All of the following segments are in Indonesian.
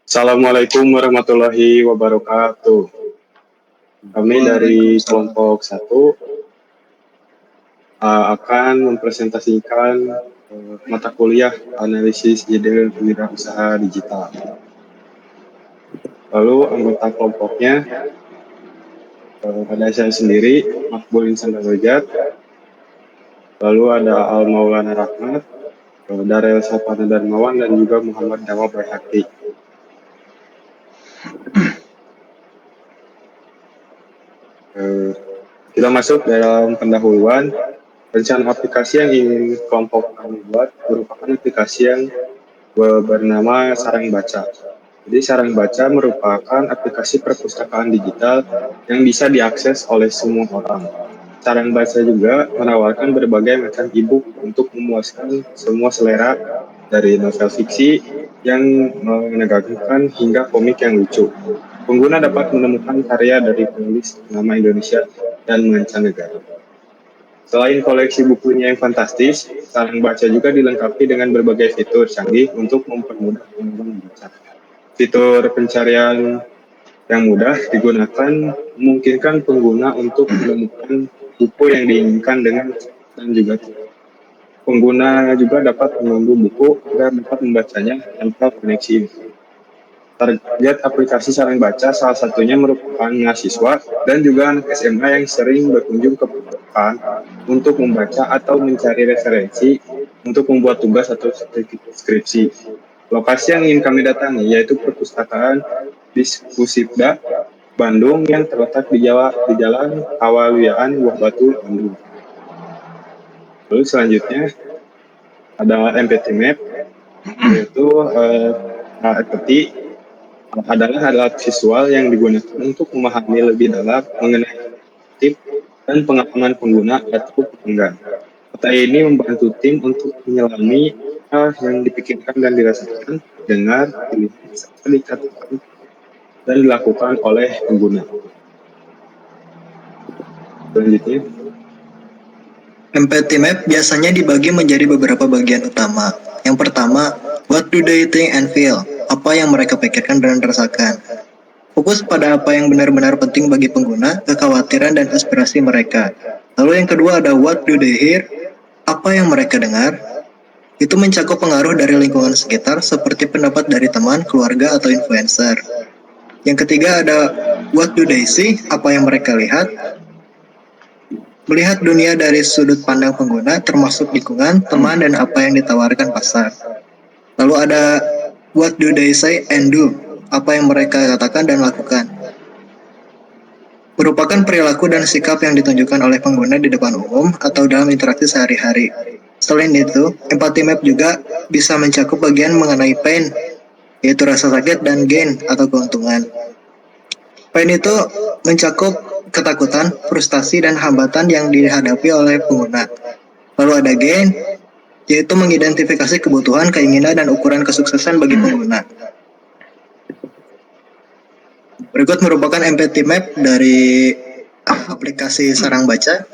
Assalamualaikum warahmatullahi wabarakatuh. Kami dari Waalaikumsalam. kelompok satu akan mempresentasikan mata kuliah analisis ide wirausaha digital. Lalu anggota kelompoknya ada saya sendiri, Makbul Insan Darajat, lalu ada Al Maulana Rahmat, Darel Sapana Darmawan, dan juga Muhammad Dawa Bayhaqi. Kita masuk dalam pendahuluan. Rencana aplikasi yang ingin kelompok kami buat merupakan aplikasi yang bernama Sarang Baca. Jadi Sarang Baca merupakan aplikasi perpustakaan digital yang bisa diakses oleh semua orang. Sarang Baca juga menawarkan berbagai macam e-book untuk memuaskan semua selera, dari novel fiksi yang menegangkan hingga komik yang lucu. Pengguna dapat menemukan karya dari penulis nama Indonesia dan mancanegara. Selain koleksi bukunya yang fantastis, Sarang Baca juga dilengkapi dengan berbagai fitur canggih untuk mempermudah penggunaan membaca. Fitur pencarian yang mudah digunakan memungkinkan pengguna untuk menemukan buku yang diinginkan dan juga pengguna juga dapat mengunduh buku dan dapat membacanya tanpa koneksi. Target aplikasi Sarang Baca salah satunya merupakan mahasiswa dan juga anak SMA yang sering berkunjung ke perpustakaan untuk membaca atau mencari referensi untuk membuat tugas atau skripsi. Lokasi yang ingin kami datangi yaitu perpustakaan Diskusibda Bandung yang terletak di Jalan Awaliyaan Buah Batu, Bandung. Lalu selanjutnya ada MPT Map, yaitu seperti adalah alat visual yang digunakan untuk memahami lebih dalam mengenai tip dan pengalaman pengguna atau pelanggan. Kata ini membantu tim untuk menyelami apa yang dipikirkan dan dirasakan, dengar, dilihat, serta dikatakan dan dilakukan oleh pengguna. Selanjutnya, Empathy Map biasanya dibagi menjadi beberapa bagian utama. Yang pertama, what do they think and feel? Apa yang mereka pikirkan dan rasakan. Fokus pada apa yang benar-benar penting bagi pengguna, kekhawatiran dan aspirasi mereka. Lalu yang kedua ada what do they hear? Apa yang mereka dengar? Itu mencakup pengaruh dari lingkungan sekitar seperti pendapat dari teman, keluarga, atau influencer. Yang ketiga ada what do they see? Apa yang mereka lihat? Melihat dunia dari sudut pandang pengguna, termasuk lingkungan, teman, dan apa yang ditawarkan pasar. Lalu ada what do they say and do? Apa yang mereka katakan dan lakukan. Merupakan perilaku dan sikap yang ditunjukkan oleh pengguna di depan umum atau dalam interaksi sehari-hari. Selain itu, empathy map juga bisa mencakup bagian mengenai pain, yaitu rasa sakit, dan gain atau keuntungan. Pain itu mencakup ketakutan, frustasi, dan hambatan yang dihadapi oleh pengguna. Lalu ada gain, yaitu mengidentifikasi kebutuhan, keinginan, dan ukuran kesuksesan bagi pengguna. Berikut merupakan empathy map dari aplikasi Sarang Baca.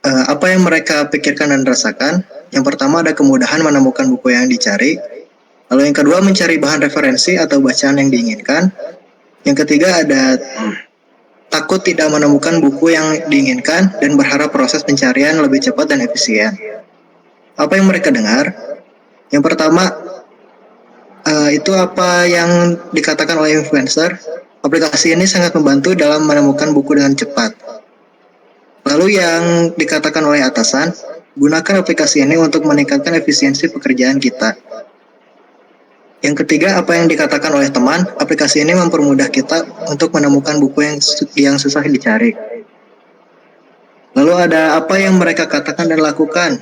Apa yang mereka pikirkan dan rasakan. Yang pertama ada kemudahan menemukan buku yang dicari. Lalu yang kedua mencari bahan referensi atau bacaan yang diinginkan. Yang ketiga ada takut tidak menemukan buku yang diinginkan dan berharap proses pencarian lebih cepat dan efisien. Apa yang mereka dengar? Yang pertama, itu apa yang dikatakan oleh influencer. Aplikasi ini sangat membantu dalam menemukan buku dengan cepat. Lalu yang dikatakan oleh atasan, gunakan aplikasi ini untuk meningkatkan efisiensi pekerjaan kita. Yang ketiga, apa yang dikatakan oleh teman, aplikasi ini mempermudah kita untuk menemukan buku yang susah dicari. Lalu ada apa yang mereka katakan dan lakukan.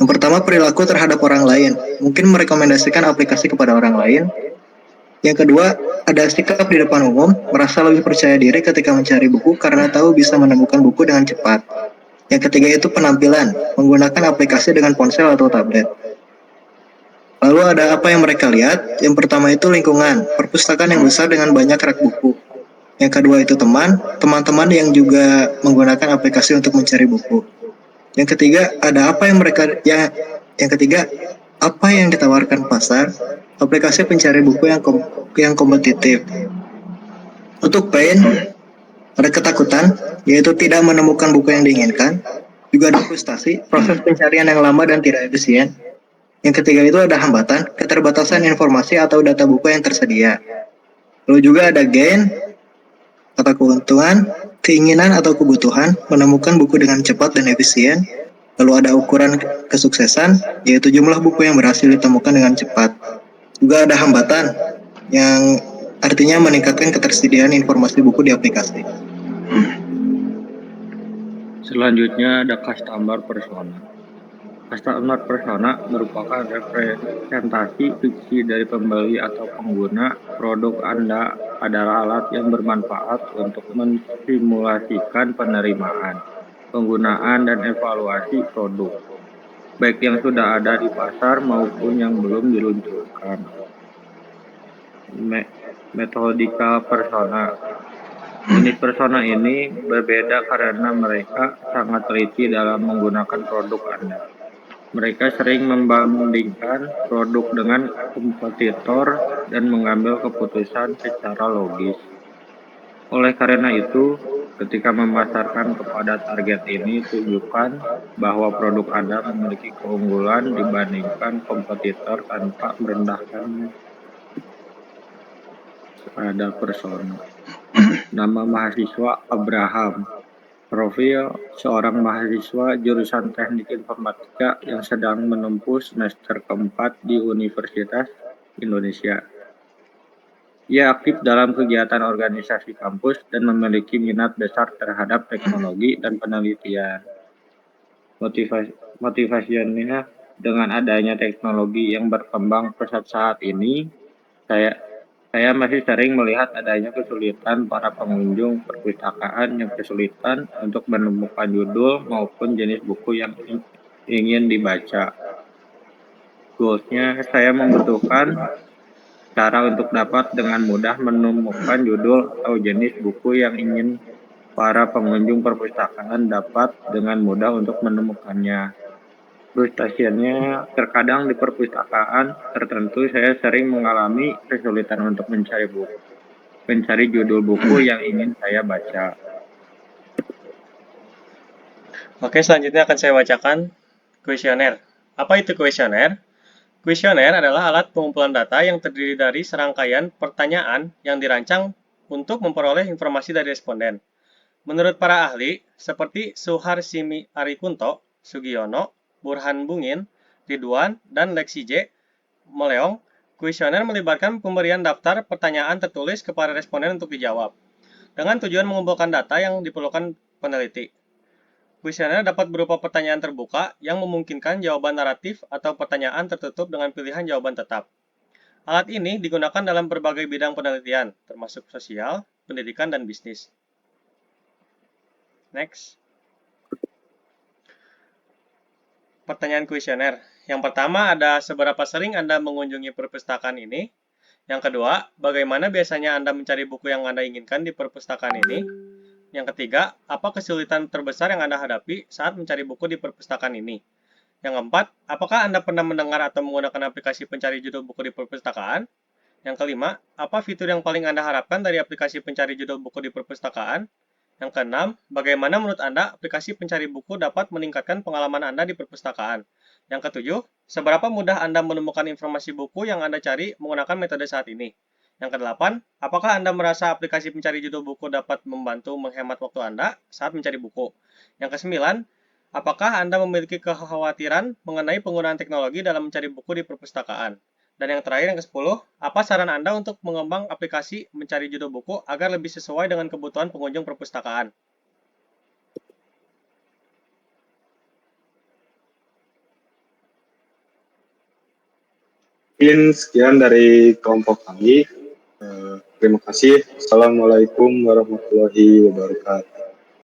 Yang pertama, perilaku terhadap orang lain. Mungkin merekomendasikan aplikasi kepada orang lain. Yang kedua, ada sikap di depan umum, merasa lebih percaya diri ketika mencari buku karena tahu bisa menemukan buku dengan cepat. Yang ketiga itu penampilan, menggunakan aplikasi dengan ponsel atau tablet. Lalu ada apa yang mereka lihat? Yang pertama itu lingkungan, perpustakaan yang besar dengan banyak rak buku. Yang kedua itu teman-teman yang juga menggunakan aplikasi untuk mencari buku. Yang ketiga ada apa yang mereka yang ketiga apa yang ditawarkan pasar. aplikasi pencari buku yang kompetitif. Untuk pain, ada ketakutan, yaitu tidak menemukan buku yang diinginkan. Juga ada frustasi, proses pencarian yang lama dan tidak efisien. Yang ketiga itu ada hambatan, keterbatasan informasi atau data buku yang tersedia. Lalu juga ada gain atau keuntungan, keinginan atau kebutuhan, menemukan buku dengan cepat dan efisien. Lalu ada ukuran kesuksesan, yaitu jumlah buku yang berhasil ditemukan dengan cepat. Juga ada hambatan, yang artinya meningkatkan ketersediaan informasi buku di aplikasi. Selanjutnya ada customer persona. Customer persona merupakan representasi fiksi dari pembeli atau pengguna. Produk Anda adalah alat yang bermanfaat untuk mensimulasikan penerimaan, penggunaan, dan evaluasi produk, baik yang sudah ada di pasar maupun yang belum diluncurkan. Metodika persona. Jenis persona ini berbeda karena mereka sangat teliti dalam menggunakan produk Anda. Mereka sering membandingkan produk dengan kompetitor dan mengambil keputusan secara logis. Oleh karena itu, ketika memasarkan kepada target ini, tunjukkan bahwa produk Anda memiliki keunggulan dibandingkan kompetitor tanpa merendahkannya. Ada persona. Nama mahasiswa Abraham. Profil seorang mahasiswa jurusan Teknik Informatika yang sedang menempuh semester keempat di Universitas Indonesia. Ia aktif dalam kegiatan organisasi kampus dan memiliki minat besar terhadap teknologi dan penelitian. Motivasinya dengan adanya teknologi yang berkembang pesat saat ini, saya masih sering melihat adanya kesulitan para pengunjung perpustakaan yang kesulitan untuk menemukan judul maupun jenis buku yang ingin dibaca. Goals-nya, saya membutuhkan cara untuk dapat dengan mudah menemukan judul atau jenis buku yang ingin para pengunjung perpustakaan dapat dengan mudah untuk menemukannya. Frustasinya, terkadang di perpustakaan tertentu saya sering mengalami kesulitan untuk mencari judul buku yang ingin saya baca. Oke, selanjutnya akan saya bacakan kuesioner. Apa itu kuesioner? Kuesioner adalah alat pengumpulan data yang terdiri dari serangkaian pertanyaan yang dirancang untuk memperoleh informasi dari responden. Menurut para ahli, seperti Suharsimi Arikunto, Sugiono, Burhan Bungin, Ridwan, dan Lexi J. Meleong, kuesioner melibatkan pemberian daftar pertanyaan tertulis kepada responden untuk dijawab, dengan tujuan mengumpulkan data yang diperlukan peneliti. Kuesioner dapat berupa pertanyaan terbuka yang memungkinkan jawaban naratif atau pertanyaan tertutup dengan pilihan jawaban tetap. Alat ini digunakan dalam berbagai bidang penelitian, termasuk sosial, pendidikan, dan bisnis. Next. Pertanyaan kuesioner. Yang pertama ada seberapa sering Anda mengunjungi perpustakaan ini? Yang kedua, bagaimana biasanya Anda mencari buku yang Anda inginkan di perpustakaan ini? Yang ketiga, apa kesulitan terbesar yang Anda hadapi saat mencari buku di perpustakaan ini? Yang keempat, apakah Anda pernah mendengar atau menggunakan aplikasi pencari judul buku di perpustakaan? Yang kelima, apa fitur yang paling Anda harapkan dari aplikasi pencari judul buku di perpustakaan? Yang keenam, bagaimana menurut Anda aplikasi pencari buku dapat meningkatkan pengalaman Anda di perpustakaan? Yang ketujuh, seberapa mudah Anda menemukan informasi buku yang Anda cari menggunakan metode saat ini? Yang kedelapan, apakah Anda merasa aplikasi pencari judul buku dapat membantu menghemat waktu Anda saat mencari buku? Yang kesembilan, apakah Anda memiliki kekhawatiran mengenai penggunaan teknologi dalam mencari buku di perpustakaan? Dan yang terakhir, yang ke-10, apa saran Anda untuk mengembang aplikasi mencari judul buku agar lebih sesuai dengan kebutuhan pengunjung perpustakaan? Mungkin sekian dari kelompok kami. Terima kasih. Assalamualaikum warahmatullahi wabarakatuh.